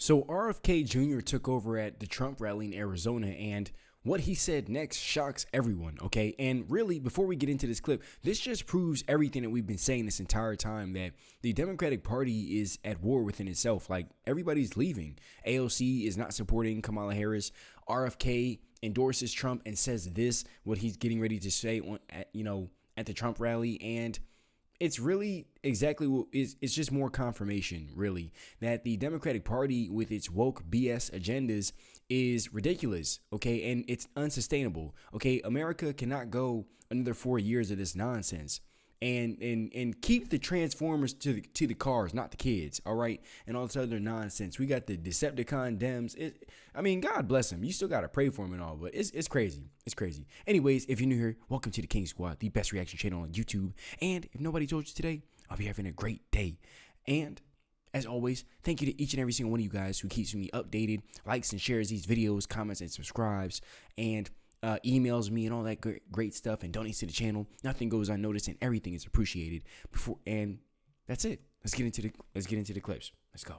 So RFK Jr. took over at the Trump rally in Arizona, and what he said next shocks everyone, okay? And really, before we get into this clip, this just proves everything that we've been saying this entire time, that the Democratic Party is at war within itself. Like, everybody's leaving. AOC is not supporting Kamala Harris. RFK endorses Trump and says what he's getting ready to say at the Trump rally, and it's really exactly what it's just more confirmation, really, that the Democratic Party with its woke BS agendas is ridiculous, okay? And it's unsustainable, okay? America cannot go another 4 years of this nonsense. And keep the Transformers to the cars, not the kids, all right? And all this other nonsense. We got the Decepticon Dems. God bless them. You still got to pray for them and all, but it's crazy. It's crazy. Anyways, if you're new here, welcome to the King Squad, the best reaction channel on YouTube. And if nobody told you today, I'll be having a great day. And as always, thank you to each and every single one of you guys who keeps me updated, likes and shares these videos, comments and subscribes, and emails me and all that great stuff, and donates to the channel. Nothing goes unnoticed, and everything is appreciated. And that's it. Let's get into the clips. Let's go.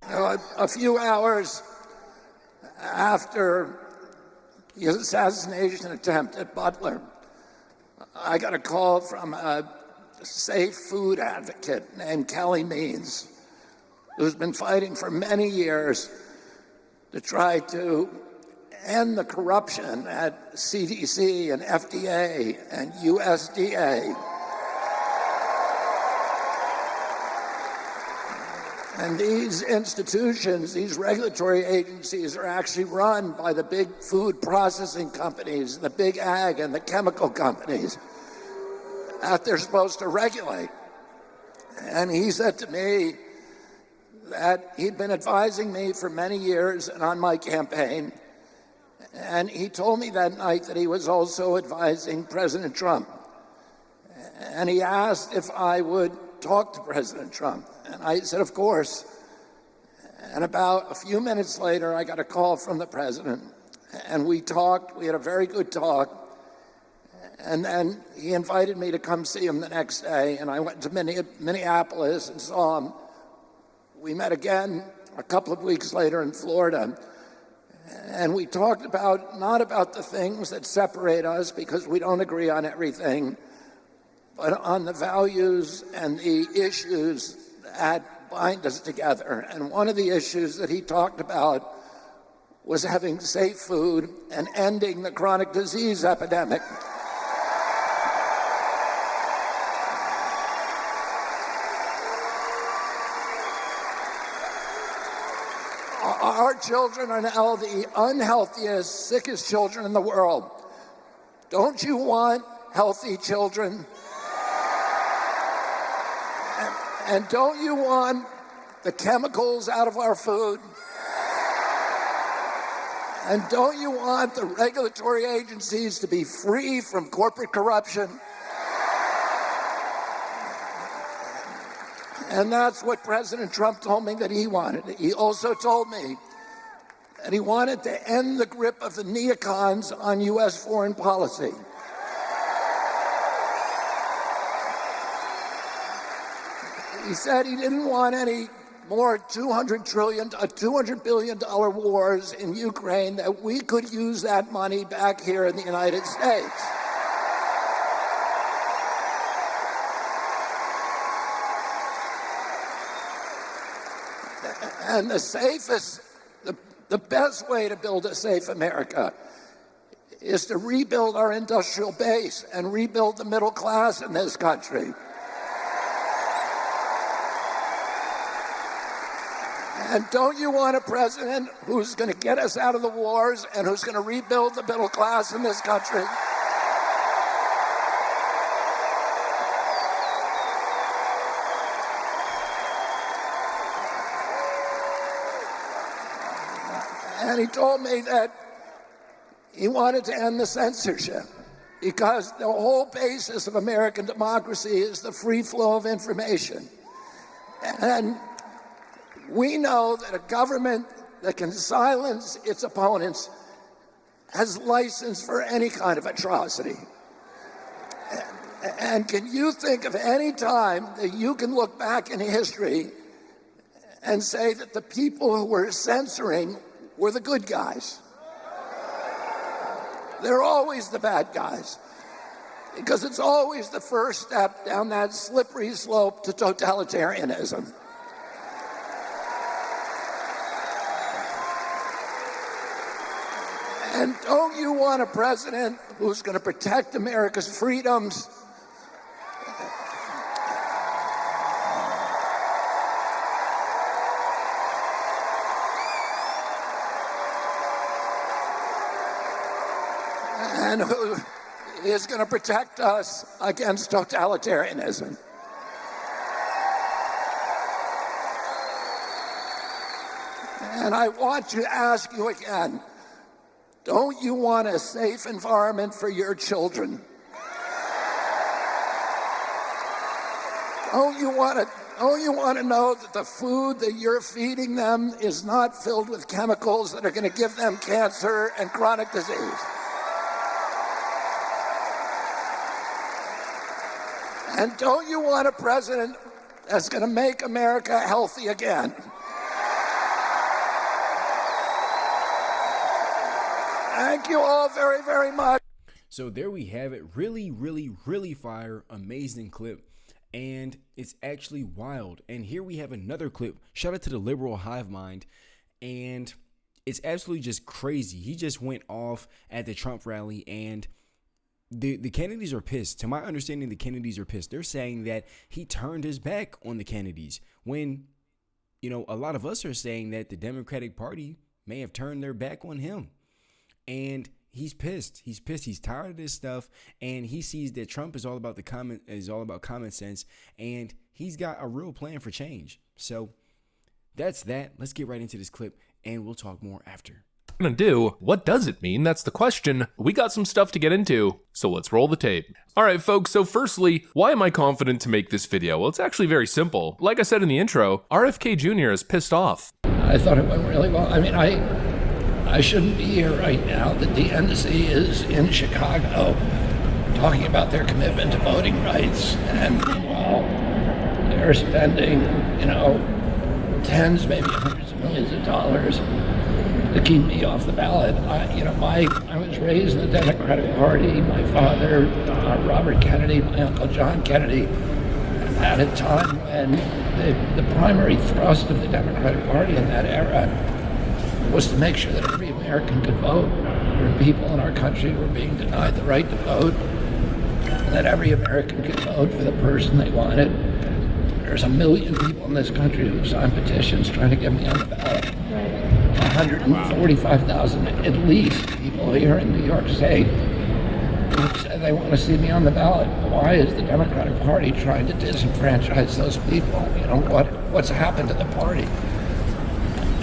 A few hours after the assassination attempt at Butler, I got a call from a safe food advocate named Kelly Means, who's been fighting for many years to try to end the corruption at CDC and FDA and USDA. And these institutions, these regulatory agencies, are actually run by the big food processing companies, the big ag and the chemical companies that they're supposed to regulate. And he said to me that he'd been advising me for many years and on my campaign. And he told me that night that he was also advising President Trump. And he asked if I would talk to President Trump. And I said, of course. And about a few minutes later, I got a call from the president. And we talked. We had a very good talk. And then he invited me to come see him the next day. And I went to Minneapolis and saw him. We met again a couple of weeks later in Florida. And we talked not about the things that separate us, because we don't agree on everything, but on the values and the issues that bind us together. And one of the issues that he talked about was having safe food and ending the chronic disease epidemic. Our children are now the unhealthiest, sickest children in the world. Don't you want healthy children? And don't you want the chemicals out of our food? And don't you want the regulatory agencies to be free from corporate corruption? And that's what President Trump told me that he wanted. He also told me that he wanted to end the grip of the neocons on U.S. foreign policy. He said he didn't want any more $200 billion wars in Ukraine, that we could use that money back here in the United States. And the best way to build a safe America is to rebuild our industrial base and rebuild the middle class in this country. And don't you want a president who's going to get us out of the wars and who's going to rebuild the middle class in this country? And he told me that he wanted to end the censorship, because the whole basis of American democracy is the free flow of information. And we know that a government that can silence its opponents has license for any kind of atrocity. And can you think of any time that you can look back in history and say that the people who were censoring were the good guys. They're always the bad guys, because it's always the first step down that slippery slope to totalitarianism. And don't you want a president who's going to protect America's freedoms? And who is going to protect us against totalitarianism? And I want to ask you again, don't you want a safe environment for your children? Don't you want to know that the food that you're feeding them is not filled with chemicals that are going to give them cancer and chronic disease? And don't you want a president that's going to make America healthy again? Thank you all very, very much. So there we have it. Really, really, really fire, amazing clip. And it's actually wild. And here we have another clip. Shout out to the liberal hive mind. And it's absolutely just crazy. He just went off at the Trump rally, and the Kennedys are pissed. To my understanding, the Kennedys are pissed. They're saying that he turned his back on the Kennedys, when, you know, a lot of us are saying that the Democratic Party may have turned their back on him. And he's pissed. He's pissed. He's tired of this stuff, and he sees that Trump is all about common sense, and he's got a real plan for change. So that's that. Let's get right into this clip, and we'll talk more after. Gonna do? What does it mean? That's the question. We got some stuff to get into, so let's roll the tape. Alright folks, so firstly, why am I confident to make this video? Well, it's actually very simple. Like I said in the intro, RFK Jr. is pissed off. I thought it went really well. I mean, I shouldn't be here right now. The DNC is in Chicago talking about their commitment to voting rights, and well, they're spending, you know, tens, maybe hundreds of millions of dollars to keep me off the ballot. I was raised in the Democratic Party. My father, Robert Kennedy, my uncle John Kennedy, at a time when the primary thrust of the Democratic Party in that era was to make sure that every American could vote. There were people in our country who were being denied the right to vote, and that every American could vote for the person they wanted. There's 1 million people in this country who signed petitions trying to get me on the ballot. 145,000 at least people here in New York State who say they want to see me on the ballot. Why is the Democratic Party trying to disenfranchise those people? You know, what's happened to the party?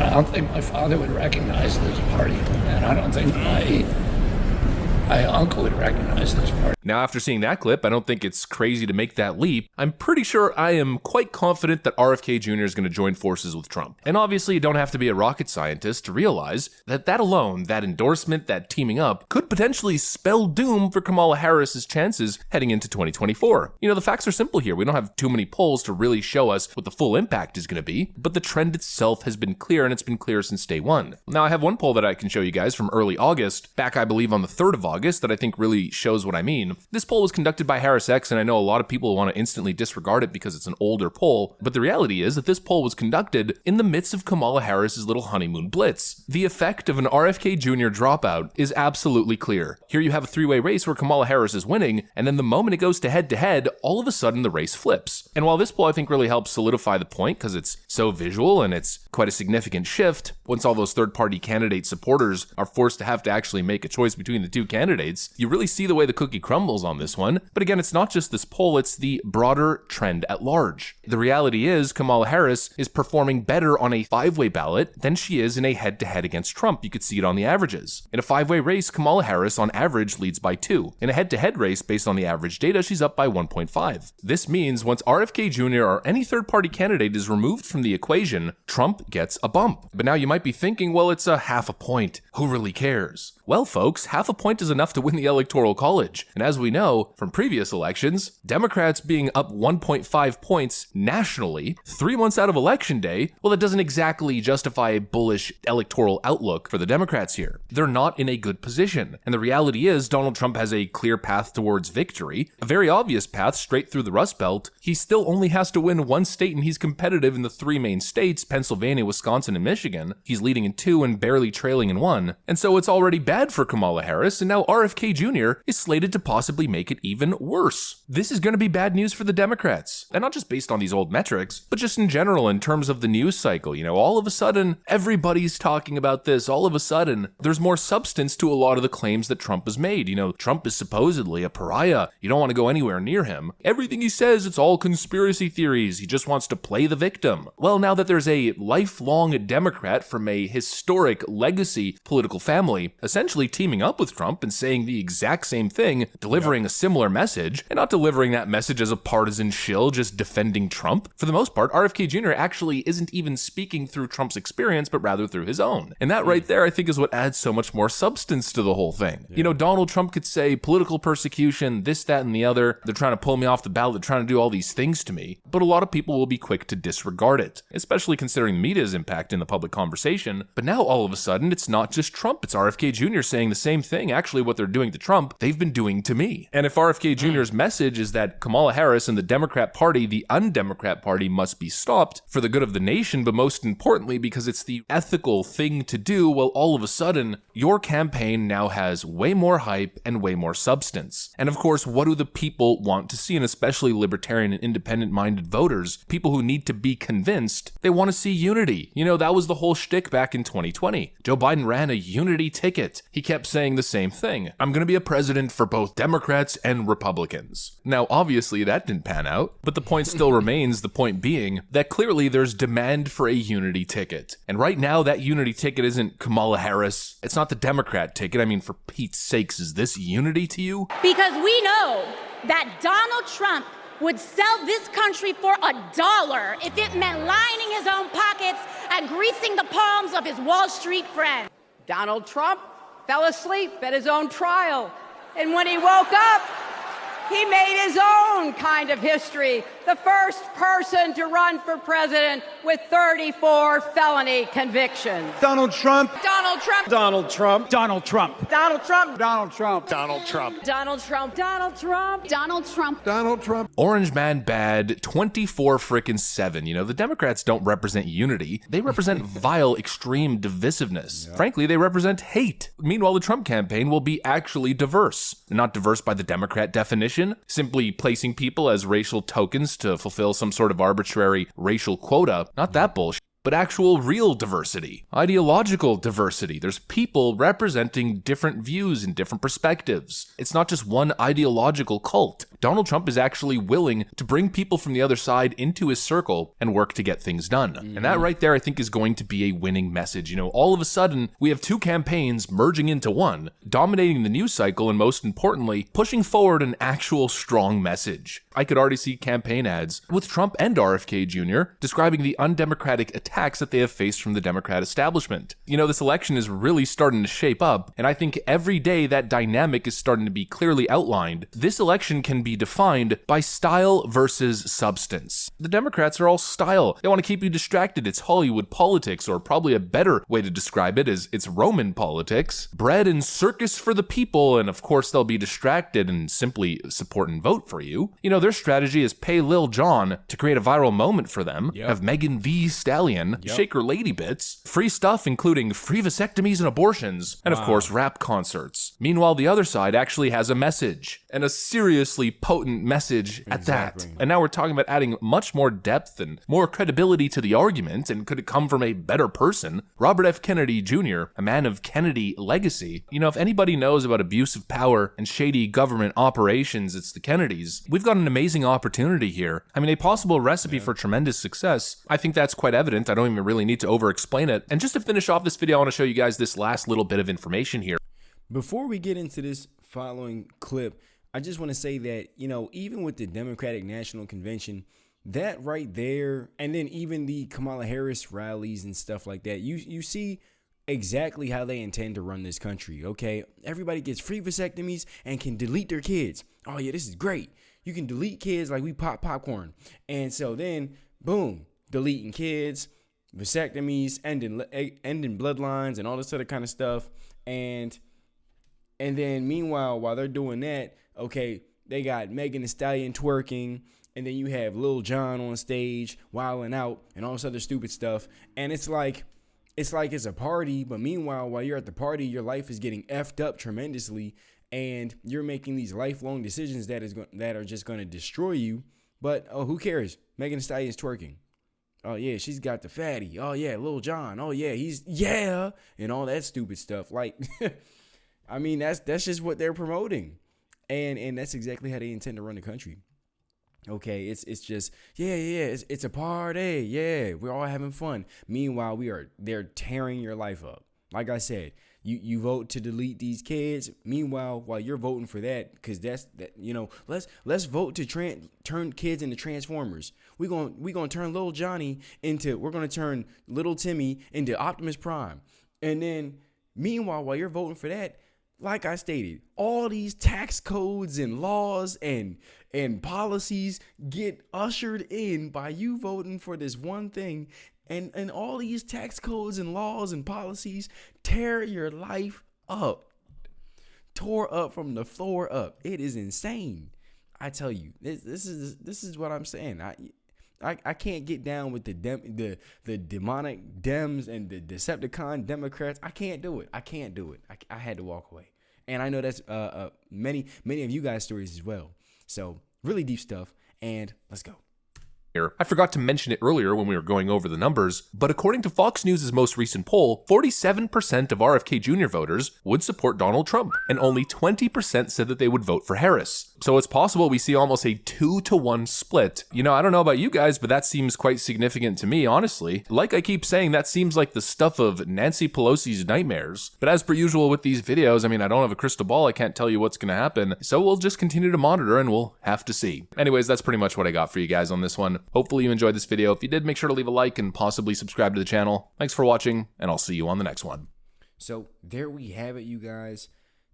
I don't think my father would recognize this party, and I don't think my uncle would recognize this party. Now, after seeing that clip, I don't think it's crazy to make that leap. I'm pretty sure I am quite confident that RFK Jr. is going to join forces with Trump. And obviously, you don't have to be a rocket scientist to realize that that alone, that endorsement, that teaming up, could potentially spell doom for Kamala Harris's chances heading into 2024. You know, the facts are simple here. We don't have too many polls to really show us what the full impact is going to be, but the trend itself has been clear, and it's been clear since day one. Now, I have one poll that I can show you guys from early August, back I believe on the 3rd of August, that I think really shows what I mean. This poll was conducted by HarrisX, and I know a lot of people want to instantly disregard it because it's an older poll, but the reality is that this poll was conducted in the midst of Kamala Harris's little honeymoon blitz. The effect of an RFK Jr. dropout is absolutely clear. Here you have a three-way race where Kamala Harris is winning, and then the moment it goes to head-to-head, all of a sudden the race flips. And while this poll I think really helps solidify the point because it's so visual and it's quite a significant shift, once all those third-party candidate supporters are forced to have to actually make a choice between the two candidates, you really see the way the cookie crumbles on this one. But again, it's not just this poll, it's the broader trend at large. The reality is Kamala Harris is performing better on a 5-way ballot than she is in a head-to-head against Trump. You could see it on the averages. In a 5-way race, Kamala Harris on average leads by 2. In a head-to-head race, based on the average data, she's up by 1.5. This means once RFK Jr. or any third-party candidate is removed from the equation, Trump gets a bump. But now you might be thinking, well, it's a half a point. Who really cares? Well, folks, half a point is a enough to win the Electoral College. And as we know from previous elections, Democrats being up 1.5 points nationally 3 months out of Election Day, well, that doesn't exactly justify a bullish electoral outlook for the Democrats here. They're not in a good position. And the reality is Donald Trump has a clear path towards victory, a very obvious path straight through the Rust Belt. He still only has to win one state, and he's competitive in the 3 main states, Pennsylvania, Wisconsin, and Michigan. He's leading in 2 and barely trailing in 1. And so it's already bad for Kamala Harris, and now RFK Jr. is slated to possibly make it even worse. This is going to be bad news for the Democrats. And not just based on these old metrics, but just in general in terms of the news cycle. You know, all of a sudden, everybody's talking about this. All of a sudden, there's more substance to a lot of the claims that Trump has made. You know, Trump is supposedly a pariah. You don't want to go anywhere near him. Everything he says, it's all conspiracy theories. He just wants to play the victim. Well, now that there's a lifelong Democrat from a historic legacy political family essentially teaming up with Trump and saying the exact same thing, delivering a similar message, and not delivering that message as a partisan shill just defending Trump. For the most part, RFK Jr. actually isn't even speaking through Trump's experience, but rather through his own. And that right there, I think, is what adds so much more substance to the whole thing. You know, Donald Trump could say political persecution, this, that, and the other. They're trying to pull me off the ballot. They're trying to do all these things to me. But a lot of people will be quick to disregard it, especially considering the media's impact in the public conversation. But now all of a sudden, it's not just Trump. It's RFK Jr. saying the same thing. Actually, what they're doing to Trump, they've been doing to me. And if RFK Jr.'s message is that Kamala Harris and the Democrat Party, the undemocrat party, must be stopped for the good of the nation, but most importantly, because it's the ethical thing to do, well, all of a sudden, your campaign now has way more hype and way more substance. And of course, what do the people want to see, and especially libertarian and independent-minded voters, people who need to be convinced, they want to see unity. You know, that was the whole shtick back in 2020. Joe Biden ran a unity ticket. He kept saying the same thing. I'm going to be a president for both Democrats and Republicans. Now, obviously, that didn't pan out, but the point still remains, the point being that clearly there's demand for a unity ticket. And right now, that unity ticket isn't Kamala Harris. It's not the Democrat ticket. I mean, for Pete's sakes, is this unity to you? Because we know that Donald Trump would sell this country for $1 if it meant lining his own pockets and greasing the palms of his Wall Street friends. Donald Trump fell asleep at his own trial, and when he woke up, he made his own kind of history. The first person to run for president with 34 felony convictions. Donald Trump. Donald Trump. Donald Trump. Donald Trump. Donald Trump. Donald Trump. Donald Trump. Donald Trump. Donald Trump. Donald Trump. Donald Trump. Orange man bad, 24-7. You know, the Democrats don't represent unity. They represent vile, extreme divisiveness. Frankly, they represent hate. Meanwhile, the Trump campaign will be actually diverse. Not diverse by the Democrat definition, simply placing people as racial tokens to fulfill some sort of arbitrary racial quota. Not that bullshit. But actual real diversity, ideological diversity. There's people representing different views and different perspectives. It's not just one ideological cult. Donald Trump is actually willing to bring people from the other side into his circle and work to get things done. And that right there, I think, is going to be a winning message. You know, all of a sudden, we have 2 campaigns merging into one, dominating the news cycle, and most importantly, pushing forward an actual strong message. I could already see campaign ads with Trump and RFK Jr. describing the undemocratic attacks that they have faced from the Democrat establishment. You know, this election is really starting to shape up, and I think every day that dynamic is starting to be clearly outlined. This election can be defined by style versus substance. The Democrats are all style. They want to keep you distracted. It's Hollywood politics, or probably a better way to describe it is it's Roman politics. Bread and circus for the people, and of course they'll be distracted and simply support and vote for you. You know, their strategy is pay Lil Jon to create a viral moment for them, have Megan Thee Stallion shake her lady bits, free stuff including free vasectomies and abortions, and of course rap concerts. Meanwhile, the other side actually has a message, and a seriously potent message at that. And now we're talking about adding much more depth and more credibility to the argument, and could it come from a better person? Robert F. Kennedy Jr., a man of Kennedy legacy. You know, if anybody knows about abuse of power and shady government operations, it's the Kennedys. We've got an amazing opportunity here. I mean, a possible recipe for tremendous success. I think that's quite evident. I don't even really need to over-explain it. And just to finish off this video, I want to show you guys this last little bit of information here. Before we get into this following clip, I just want to say that, you know, even with the Democratic National Convention, that right there, and then even the Kamala Harris rallies and stuff like that, you see exactly how they intend to run this country, okay? Everybody gets free vasectomies and can delete their kids. Oh yeah, this is great. You can delete kids like we pop popcorn. And so then, boom, deleting kids, vasectomies, ending bloodlines and all this other kind of stuff. And then meanwhile, while they're doing that, okay, they got Megan Thee Stallion twerking, and then you have Lil Jon on stage wilding out and all this other stupid stuff. And it's like it's a party, but meanwhile, while you're at the party, your life is getting effed up tremendously, and you're making these lifelong decisions that are just going to destroy you. But oh, who cares? Megan Thee Stallion's twerking. Oh yeah, she's got the fatty. Oh yeah, Lil Jon. Oh yeah, and all that stupid stuff. Like, I mean, that's just what they're promoting, and that's exactly how they intend to run the country. Okay, it's just it's a party. Yeah, we're all having fun. Meanwhile, they're tearing your life up. Like I said, you vote to delete these kids. Meanwhile, while you're voting for that, because let's vote to turn kids into Transformers. We're gonna turn little Johnny we're gonna turn little Timmy into Optimus Prime. And then meanwhile, while you're voting for that, like I stated, all these tax codes and laws and policies get ushered in by you voting for this one thing. And all these tax codes and laws and policies tear your life up. Tore up from the floor up. It is insane. I tell you, this is what I'm saying. I can't get down with the demonic Dems and the Decepticon Democrats. I can't do it. I had to walk away. And I know that's many of you guys' stories as well. So really deep stuff. And let's go. I forgot to mention it earlier when we were going over the numbers, but according to Fox News' most recent poll, 47% of RFK Jr. voters would support Donald Trump, and only 20% said that they would vote for Harris. So it's possible we see almost a 2-to-1 split. You know, I don't know about you guys, but that seems quite significant to me, honestly. Like I keep saying, that seems like the stuff of Nancy Pelosi's nightmares. But as per usual with these videos, I mean, I don't have a crystal ball, I can't tell you what's gonna happen, so we'll just continue to monitor and we'll have to see. Anyways, that's pretty much what I got for you guys on this one. Hopefully you enjoyed this video. If you did, make sure to leave a like and possibly subscribe to the channel. Thanks for watching, and I'll see you on the next one. So there we have it, you guys.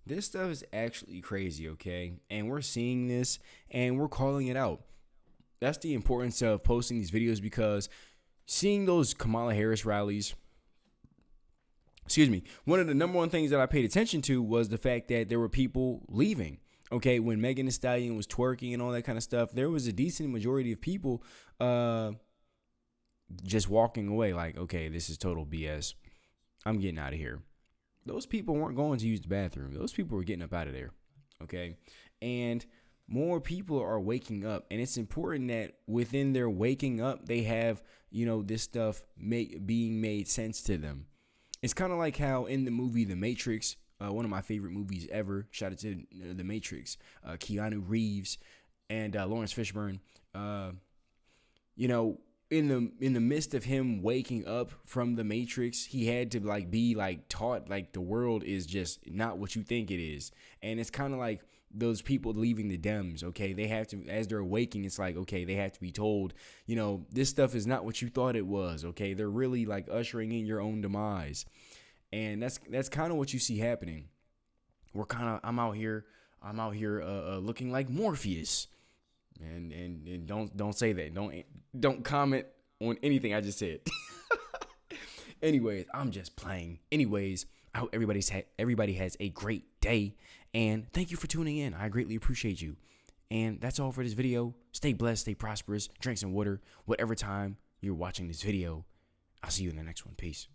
This stuff is actually crazy, okay? And we're seeing this, and we're calling it out. That's the importance of posting these videos, because seeing those Kamala Harris rallies, one of the number one things that I paid attention to was the fact that there were people leaving. Okay, when Megan Thee Stallion was twerking and all that kind of stuff, there was a decent majority of people just walking away like, okay, this is total BS. I'm getting out of here. Those people weren't going to use the bathroom. Those people were getting up out of there. Okay, and more people are waking up, and it's important that within their waking up, they have, this stuff being made sense to them. It's kind of like how in the movie The Matrix, one of my favorite movies ever. Shout out to The Matrix. Keanu Reeves and Lawrence Fishburne. In the midst of him waking up from the Matrix, he had to be taught the world is just not what you think it is. And it's kind of like those people leaving the Dems. Okay, they have to, as they're waking, it's like, okay, they have to be told, this stuff is not what you thought it was. Okay, they're really ushering in your own demise. And that's kind of what you see happening. I'm out here looking like Morpheus. And don't say that. Don't comment on anything I just said. Anyways, I'm just playing. Anyways, I hope everybody has a great day, and thank you for tuning in. I greatly appreciate you. And that's all for this video. Stay blessed, stay prosperous, drink some water, whatever time you're watching this video. I'll see you in the next one. Peace.